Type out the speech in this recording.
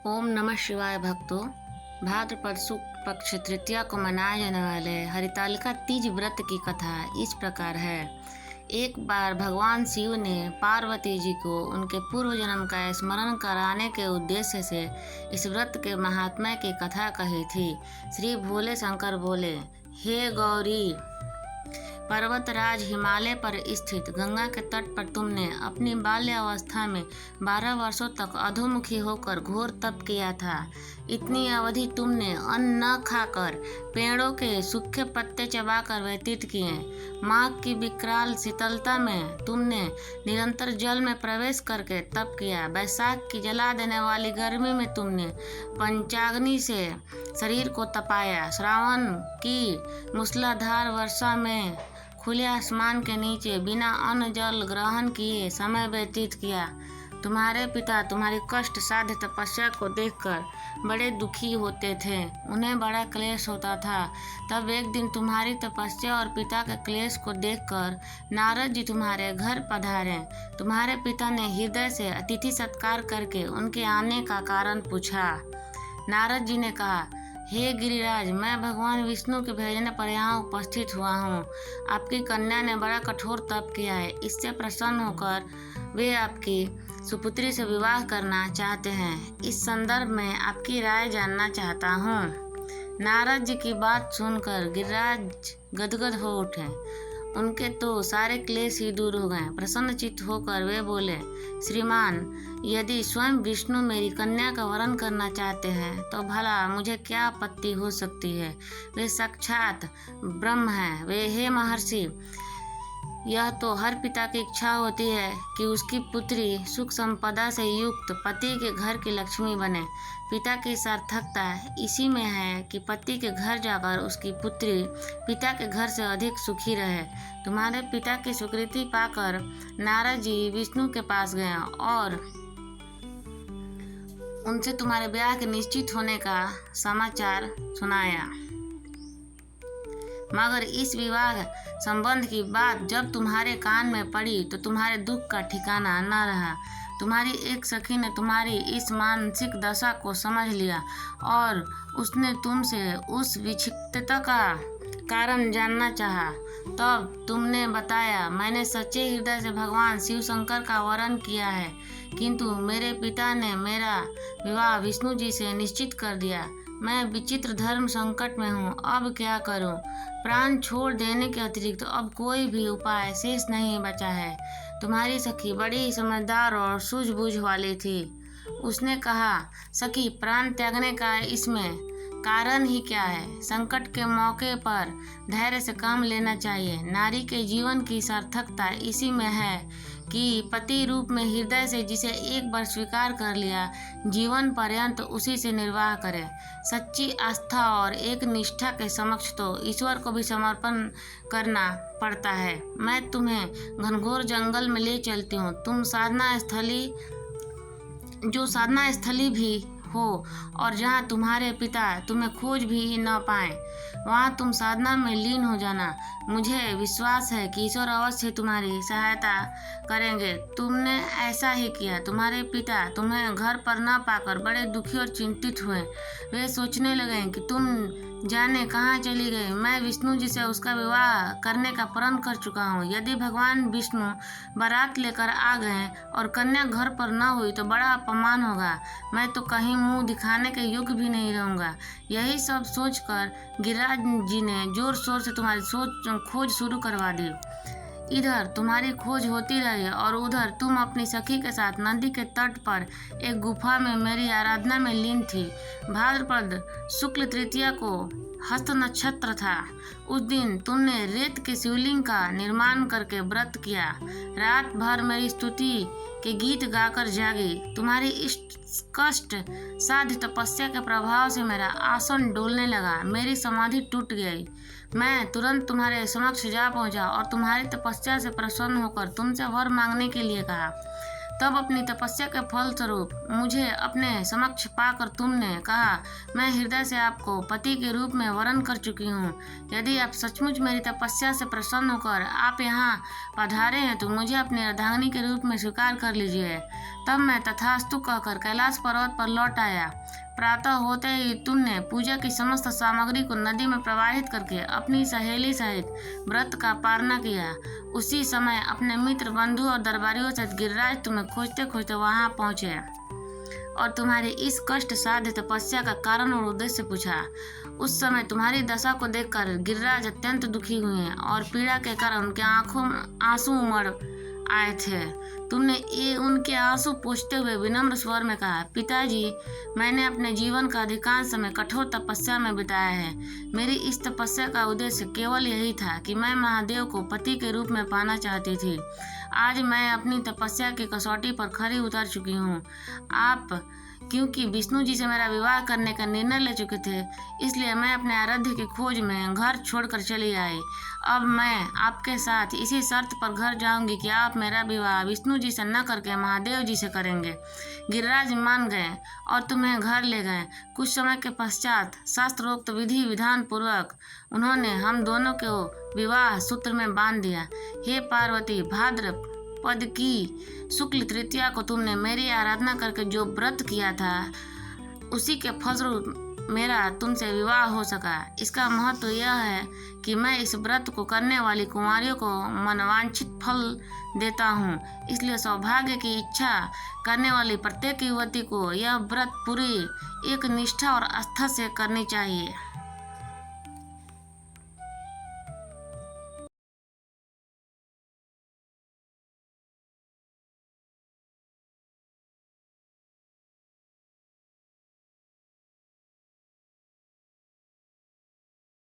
ओम नमः शिवाय भक्तों। भाद्रपद शुक्ल पक्ष तृतीया को मनाए जाने वाले हरितालिका तीज व्रत की कथा इस प्रकार है। एक बार भगवान शिव ने पार्वती जी को उनके पूर्व जन्म का स्मरण कराने के उद्देश्य से इस व्रत के महात्म्य की कथा कही थी। श्री भोले शंकर बोले, हे गौरी, पर्वतराज हिमालय पर स्थित गंगा के तट पर तुमने अपनी बाल्यावस्था में 12 वर्षों तक अधोमुखी होकर घोर तप किया था। इतनी अवधि तुमने अन्न न खाकर पेड़ों के सूखे पत्ते चबाकर व्यतीत किए। माघ की विकराल शीतलता में तुमने निरंतर जल में प्रवेश करके तप किया। बैसाख की जला देने वाली गर्मी में तुमने पंचाग्नि से शरीर को तपाया। श्रावण की मूसलाधार वर्षा में खुले आसमान के नीचे बिना अन्न जल ग्रहण किए समय व्यतीत किया। तुम्हारे पिता तुम्हारी कष्ट साध्य तपस्या को देखकर बड़े दुखी होते थे, उन्हें बड़ा क्लेश होता था। तब एक दिन तुम्हारी तपस्या और पिता के क्लेश को देखकर नारद जी तुम्हारे घर पधारे। तुम्हारे पिता ने हृदय से अतिथि सत्कार करके उनके आने का कारण पूछा। नारद जी ने कहा, हे गिरिराज, मैं भगवान विष्णु के भेजने पर यहाँ उपस्थित हुआ हूँ। आपकी कन्या ने बड़ा कठोर तप किया है। इससे प्रसन्न होकर वे आपकी सुपुत्री से विवाह करना चाहते हैं। इस संदर्भ में आपकी राय जानना चाहता हूँ। नारद जी की बात सुनकर गिरिराज गदगद हो उठे। उनके तो सारे क्लेश ही दूर हो गए। प्रसन्नचित्त होकर वे बोले, श्रीमान, यदि स्वयं विष्णु मेरी कन्या का वरण करना चाहते हैं तो भला मुझे क्या आपत्ति हो सकती है। वे साक्षात ब्रह्म हैं। वे, हे महर्षि, यह तो हर पिता की इच्छा होती है कि उसकी पुत्री सुख संपदा से युक्त पति के घर की लक्ष्मी बने। पिता की सार्थकता इसी में है कि पति के घर जाकर उसकी पुत्री पिता के घर से अधिक सुखी रहे। तुम्हारे पिता की स्वीकृति पाकर नारद जी विष्णु के पास गए और उनसे तुम्हारे ब्याह के निश्चित होने का समाचार सुनाया। मगर इस विवाह संबंध की बात जब तुम्हारे कान में पड़ी तो तुम्हारे दुख का ठिकाना न रहा। तुम्हारी एक सखी ने तुम्हारी इस मानसिक दशा को समझ लिया और उसने तुमसे उस विक्षिप्तता का कारण जानना चाहा। तब तुमने बताया, मैंने सच्चे हृदय से भगवान शिव शंकर का वरण किया है, किंतु मेरे पिता ने मेरा विवाह विष्णु जी से निश्चित कर दिया। मैं विचित्र धर्म संकट में हूँ, अब क्या करूँ। प्राण छोड़ देने के अतिरिक्त अब कोई भी उपाय शेष नहीं बचा है। तुम्हारी सखी बड़ी समझदार और सूझबूझ वाली थी। उसने कहा, सखी, प्राण त्यागने का इसमें कारण ही क्या है। संकट के मौके पर धैर्य से काम लेना चाहिए। नारी के जीवन की सार्थकता इसी में है कि पति रूप में हृदय से जिसे एक बार स्वीकार कर लिया, जीवन पर्यंत उसी से निर्वाह करे। सच्ची आस्था और एक निष्ठा के समक्ष तो ईश्वर को भी समर्पण करना पड़ता है। मैं तुम्हें घनघोर जंगल में ले चलती हूँ। तुम साधना स्थली भी हो और जहाँ तुम्हारे पिता तुम्हें खोज भी न पाए, वहाँ तुम साधना में लीन हो जाना। मुझे विश्वास है कि ईश्वर अवश्य तुम्हारी सहायता करेंगे। तुमने ऐसा ही किया। तुम्हारे पिता तुम्हें घर पर न पाकर बड़े दुखी और चिंतित हुए। वे सोचने लगे कि तुम जाने कहाँ चली गई। मैं विष्णु जी से उसका विवाह करने का प्रण कर चुका हूँ। यदि भगवान विष्णु बारात लेकर आ गए और कन्या घर पर न हुई तो बड़ा अपमान होगा। मैं तो कहीं मुंह दिखाने के योग्य भी नहीं रहूँगा। यही सब सोचकर गिरिराज जी ने जोर शोर से तुम्हारी खोज शुरू करवा दी। इधर तुम्हारी खोज होती रही और उधर तुम अपनी सखी के साथ नदी के तट पर एक गुफा में मेरी आराधना में लीन थी। भाद्रपद शुक्ल तृतीया को हस्त नक्षत्र था। उस दिन तुमने रेत के शिवलिंग का निर्माण करके व्रत किया। रात भर मेरी स्तुति के गीत गाकर जागी। तुम्हारी इस कष्ट साध्य तपस्या के प्रभाव से मेरा आसन डोलने लगा। मेरी समाधि टूट गई। मैं तुरंत तुम्हारे समक्ष जा पहुंचा और तुम्हारी तपस्या से प्रसन्न होकर तुमसे वर मांगने के लिए कहा। तब अपनी तपस्या के फल स्वरूप मुझे अपने समक्ष पाकर तुमने कहा, मैं हृदय से आपको पति के रूप में वरण कर चुकी हूँ। यदि आप सचमुच मेरी तपस्या से प्रसन्न होकर आप यहाँ पधारे हैं तो मुझे अपनी अर्धांगिनी के रूप में स्वीकार कर लीजिए। तब मैं तथास्तु कहकर कैलाश पर्वत पर लौट आया। प्रातः होते ही तुमने पूजा की समस्त सामग्री को नदी में प्रवाहित करके अपनी सहेली सहित व्रत का पालना किया। उसी समय अपने मित्र, बंधु और दरबारियों सहित गिरिराज तुम्हें खोजते खोजते वहां पहुंचे और तुम्हारी इस कष्ट साध्य तपस्या का कारण और उद्देश्य पूछा। उस समय तुम्हारी दशा को देखकर गिरिराज अत्यंत दुखी हुए और पीड़ा के कारण उनके आंखों में आंसू उमड़ आए थे। तुमने उनके आंसू पोंछते हुए विनम्र स्वर में कहा, पिताजी, मैंने अपने जीवन का अधिकांश समय कठोर तपस्या में बिताया है। मेरी इस तपस्या का उद्देश्य केवल यही था कि मैं महादेव को पति के रूप में पाना चाहती थी। आज मैं अपनी तपस्या की कसौटी पर खरी उतर चुकी हूँ। आप क्योंकि विष्णु जी से मेरा विवाह करने का निर्णय ले चुके थे, इसलिए मैं अपने आराध्य की खोज में घर छोड़कर चली आई। अब मैं आपके साथ इसी शर्त पर घर जाऊंगी कि आप मेरा विवाह विष्णु जी से न करके महादेव जी से करेंगे। गिरिराज मान गए और तुम्हें घर ले गए। कुछ समय के पश्चात शास्त्रोक्त विधि विधान पूर्वक उन्होंने हम दोनों को विवाह सूत्र में बांध दिया। हे पार्वती, भाद्र पद की शुक्ल तृतीया को तुमने मेरी आराधना करके जो व्रत किया था, उसी के फलस्वरूप मेरा तुमसे विवाह हो सका। इसका महत्व यह है कि मैं इस व्रत को करने वाली कुंवारियों को मनवांछित फल देता हूँ। इसलिए सौभाग्य की इच्छा करने वाली प्रत्येक युवती को यह व्रत पूरी एक निष्ठा और आस्था से करनी चाहिए।